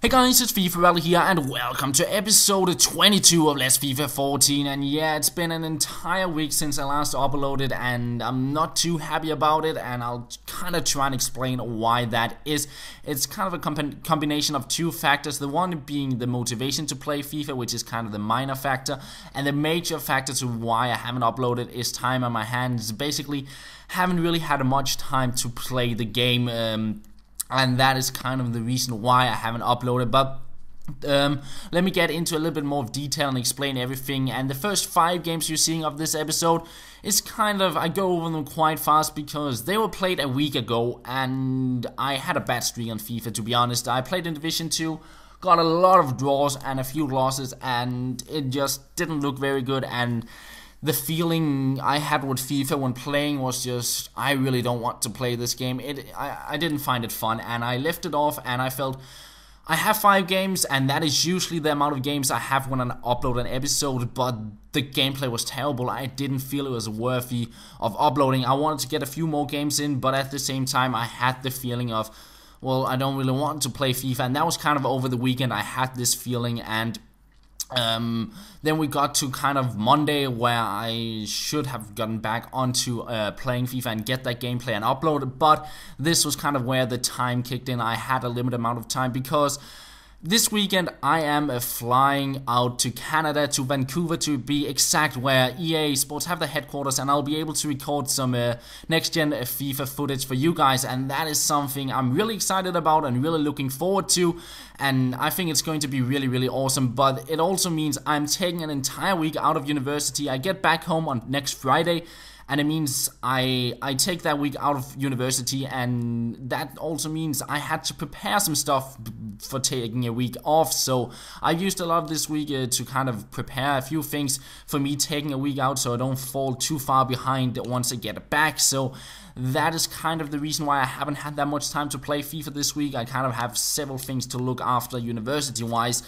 Hey guys, it's FifaRalle here and welcome to episode 22 of Let's FIFA 14. And yeah, it's been an entire week since I last uploaded and I'm not too happy about it, and I'll kind of try and explain why that is. It's kind of a combination of two factors, the one being the motivation to play FIFA, which is kind of the minor factor, and the major factor to why I haven't uploaded is time on my hands. Basically, haven't really had much time to play the game, and that is kind of the reason why I haven't uploaded. But let me get into a little bit more detail and explain everything. And the first 5 games you're seeing of this episode is kind of, I go over them quite fast because they were played a week ago and I had a bad streak on FIFA, to be honest. I played in Division 2, got a lot of draws and a few losses, and it just didn't look very good. And the feeling I had with FIFA when playing was just, I really don't want to play this game. I didn't find it fun, and I left it off, and I felt I have 5 games, and that is usually the amount of games I have when I upload an episode, but the gameplay was terrible. I didn't feel it was worthy of uploading. I wanted to get a few more games in, but at the same time I had the feeling of, well, I don't really want to play FIFA, and that was kind of over the weekend. I had this feeling, and then we got to kind of Monday, where I should have gotten back onto playing FIFA and get that gameplay and upload it, but this was kind of where the time kicked in. I had a limited amount of time because this weekend I am flying out to Canada, to Vancouver to be exact, where EA Sports have the headquarters, and I'll be able to record some next-gen FIFA footage for you guys, and that is something I'm really excited about and really looking forward to, and I think it's going to be really awesome. But it also means I'm taking an entire week out of university. I get back home on next Friday, and it means I take that week out of university, and that also means I had to prepare some stuff for taking a week off. So I used a lot of this week to kind of prepare a few things for me taking a week out, so I don't fall too far behind once I get back. So that is kind of the reason why I haven't had that much time to play FIFA this week. I kind of have several things to look after university-wise.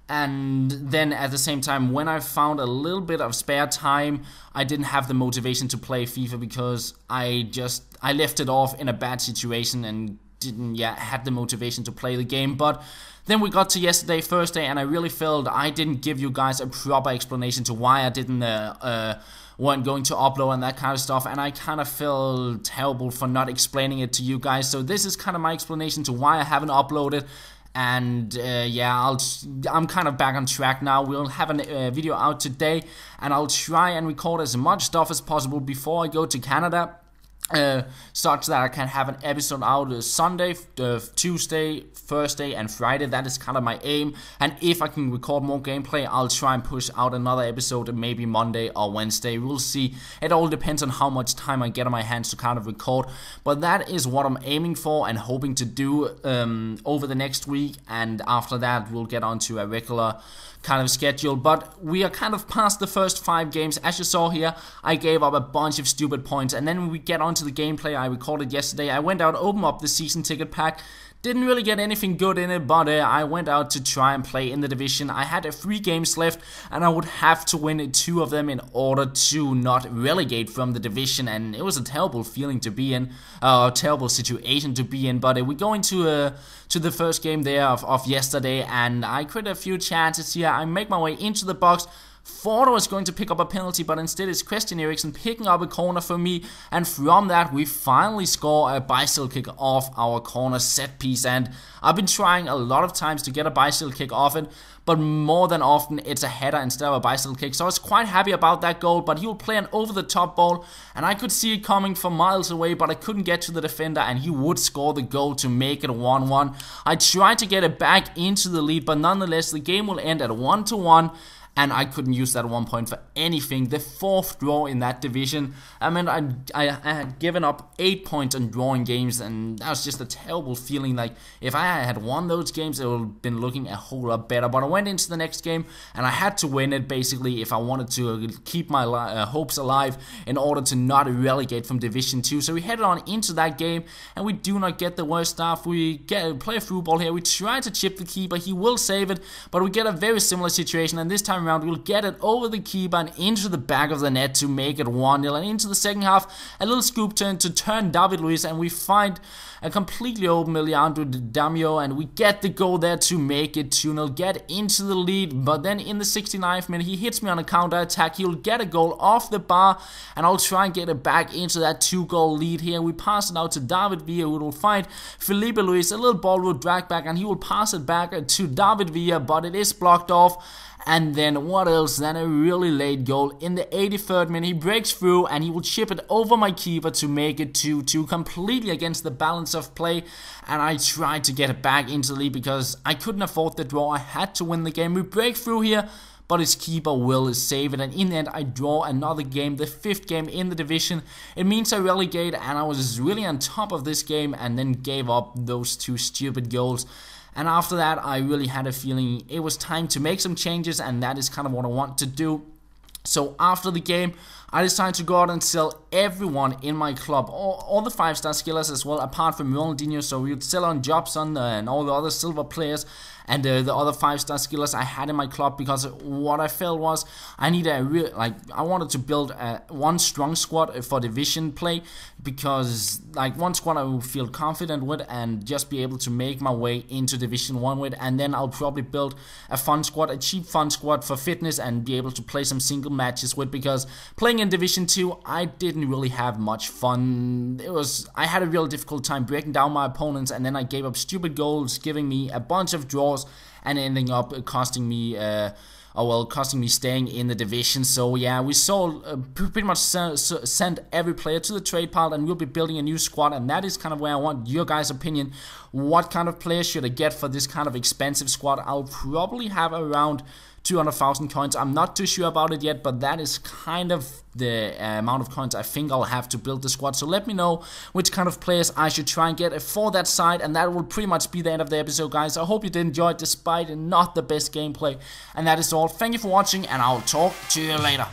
And then at the same time, when I found a little bit of spare time, I didn't have the motivation to play FIFA because I left it off in a bad situation and didn't had the motivation to play the game. But then we got to yesterday, Thursday, and I really felt I didn't give you guys a proper explanation to why I didn't weren't going to upload and that kind of stuff, and I kind of feel terrible for not explaining it to you guys. So this is kind of my explanation to why I haven't uploaded. And I'm kind of back on track now. We'll have a video out today, and I'll try and record as much stuff as possible before I go to Canada, such that I can have an episode out Sunday, Tuesday, Thursday and Friday. That is kind of my aim, and if I can record more gameplay, I'll try and push out another episode maybe Monday or Wednesday. We'll see. It all depends on how much time I get on my hands to kind of record, but that is what I'm aiming for and hoping to do over the next week, and after that we'll get on to a regular kind of schedule. But we are kind of past the first 5 games. As you saw here, I gave up a bunch of stupid points, and then when we get onto the gameplay I recorded yesterday, I went out, opened up the season ticket pack. Didn't really get anything good in it, but I went out to try and play in the division. I had 3 games left, and I would have to win 2 of them in order to not relegate from the division, and it was a terrible feeling to be in, a terrible situation to be in. But we go into to the first game there of yesterday, and I created a few chances here. I make my way into the box. Thought I was going to pick up a penalty, but instead it's Christian Eriksen picking up a corner for me, and from that we finally score a bicycle kick off our corner set piece. And I've been trying a lot of times to get a bicycle kick off it, but more than often it's a header instead of a bicycle kick. So I was quite happy about that goal, but he will play an over-the-top ball, and I could see it coming from miles away, but I couldn't get to the defender, and he would score the goal to make it 1-1. I tried to get it back into the lead, but nonetheless the game will end at 1-1. And I couldn't use that 1 point for anything. The 4th draw in that division. I mean, I had given up 8 points on drawing games, and that was just a terrible feeling. Like, if I had won those games, it would have been looking a whole lot better. But I went into the next game, and I had to win it, basically, if I wanted to keep my hopes alive in order to not relegate from Division 2. So we headed on into that game, and we do not get the worst stuff. We play a through ball here. We try to chip the keeper. He will save it, but we get a very similar situation, and this time time around, we'll get it over the keeper and into the back of the net to make it 1-0. And into the second half, a little scoop turn to turn David Luiz, and we find a completely open Leandro Damio, and we get the goal there to make it 2-0, get into the lead. But then in the 69th minute, he hits me on a counter attack. He'll get a goal off the bar, and I'll try and get it back into that 2-goal lead here. We pass it out to David Villa, who will find Felipe Luis. A little ball will drag back, and he will pass it back to David Villa, but it is blocked off. And then what else than a really late goal in the 83rd minute. He breaks through and he will chip it over my keeper to make it 2-2, completely against the balance of play. And I tried to get it back into the lead because I couldn't afford the draw. I had to win the game. We break through here, but his keeper will save it, and in the end I draw another game, the 5th game in the division. It means I relegate, and I was really on top of this game and then gave up those 2 stupid goals. And after that, I really had a feeling it was time to make some changes, and that is kind of what I want to do. So after the game, I decided to go out and sell everyone in my club, all the 5-star skillers as well, apart from Ronaldinho. So we would sell on Jobson and all the other silver players and the other 5-star skillers I had in my club, because what I felt was I need I wanted to build one strong squad for division play, because one squad I would feel confident with and just be able to make my way into Division 1 with, and then I'll probably build a fun squad, a cheap fun squad for fitness, and be able to play some single matches with, because playing in Division 2 I didn't really have much fun. I had a real difficult time breaking down my opponents, and then I gave up stupid goals, giving me a bunch of draws and ending up costing me staying in the division. So yeah, we pretty much sent every player to the trade pile, and we'll be building a new squad, and that is kind of where I want your guys' opinion. What kind of players should I get for this kind of expensive squad? I'll probably have around 200,000 coins. I'm not too sure about it yet, but that is kind of the amount of coins I think I'll have to build the squad. So let me know which kind of players I should try and get for that side, and that will pretty much be the end of the episode, guys. I hope you did enjoy it despite not the best gameplay, and that is all. Thank you for watching, and I'll talk to you later.